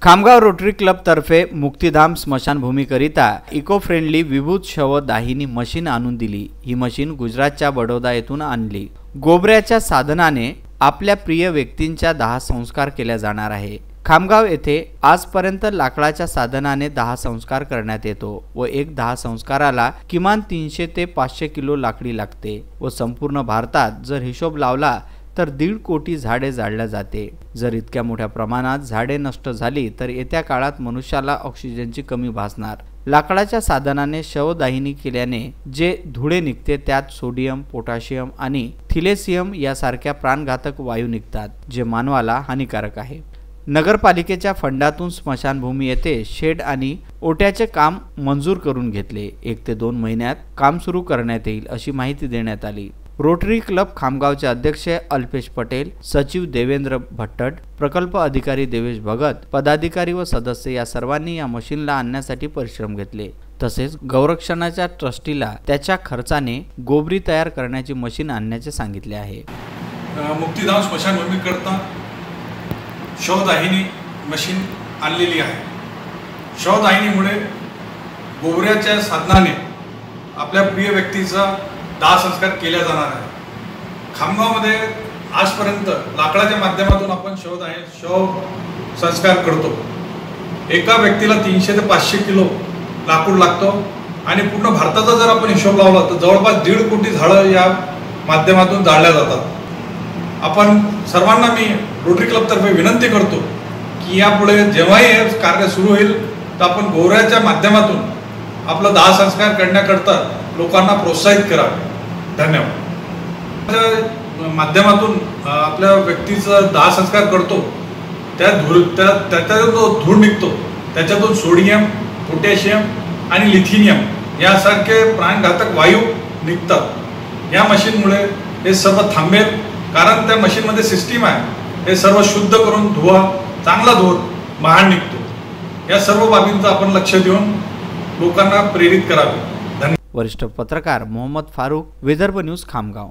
Khamgaon rotary club तर्फे मुक्तिधाम स्मशानभूमीकरिता eco friendly विभूत शवदाहिनी machine आणून दिली। ही मशीन गुजरातच्या बडोदा येथून आणली। गोबऱ्याच्या साधनाने आपल्या प्रिय व्यक्तींच्या 10 संस्कार केल्या जाणार आहे। खामगाव येथे आजपर्यंत लाकडाच्या साधनाने 10 संस्कार करण्यात येतो व एक 10 संस्काराला किमान 300 ते 500 किलो लाकडी लागते व संपूर्ण भारतात जर हिशोब लावला तर 1.5 कोटी झाडे जाळल्या जाते। जर इतक्या मोठ्या प्रमाणात झाडे नष्ट झाली तर येत्या काळात मनुष्याला ऑक्सिजनची कमी भासणार। लाकडाच्या साधनाने शवदाहिनी केल्याने जे धुळे निघते त्यात सोडियम, पोटॅशियम आणि थिलेसियम यासारख्या प्राणघातक वायू निघतात, जे मानवाला हानिकारक आहे। नगरपालिकेच्या फंडातून स्मशानभूमी येथे शेड आणि ओट्याचे काम मंजूर करून घेतले। 1 ते 2 महिन्यात काम सुरू करण्यात येईल अशी माहिती देण्यात आली। रोटरी क्लब खामगावचे अध्यक्ष अल्पेश पटेल, सचिव देवेंद्र भट्टट, प्रकल्प अधिकारी देवेश भगत, पदाधिकारी व सदस्य या सर्वांनी या मशीनला आणण्यासाठी परिश्रम घेतले। तसेच गौरक्षणाच्या ट्रस्टीला त्याच्या खर्चाने गोबरी तयार करण्याची मशीन आणण्याचे सांगितले आहे। मुक्तिधाम स्मशानभूमी करता शवदाहिनी मशीन आणलेली आहे। शवदाहिनीमुळे गोबऱ्याच्या साधनाने आपल्या प्रिय व्यक्तीचा 10 संस्कार केल्या जाणार आहे। खामगावमध्ये आजपर्यंत लाकडाच्या माध्यमातून आपण शव संस्कार करतो। एका व्यक्तीला 300 ते 500 किलो लाकूड लागतो आणि पूर्ण भारताचा जर आपण हिशोब लावला तर जवळपास 1.5 कोटी झाडं या माध्यमातून जाळल्या जातात। आपण सर्वांना मी रोटरी क्लब तर्फे विनंती करतो की यापुढे जेव्हाही हे कार्य सुरू होईल तर आपण गोबऱ्याच्या माध्यमातून आपला 10 संस्कार करण्याकरता लोकांना प्रोत्साहित करावे। धन्यवाद। माध्यमातून आपल्या व्यक्तीचा 10 संस्कार करतो त्याच्यातून जो धूळ निघतो त्याच्यातून सोडियम, पोटॅशियम आणि लिथियम यासारखे प्राणघातक वायू निघतात। या मशीनमुळे हे सर्व थांबेल, कारण त्या मशीनमध्ये सिस्टीम आहे हे सर्व शुद्ध करून चांगला धूर बाहेर निघतो। या सर्व बाबींचा आपण लक्ष देऊन लोकांना प्रेरित करावे। वरिष्ठ पत्रकार मोहम्मद फारूक, विदर्भ न्यूज, खामगाव।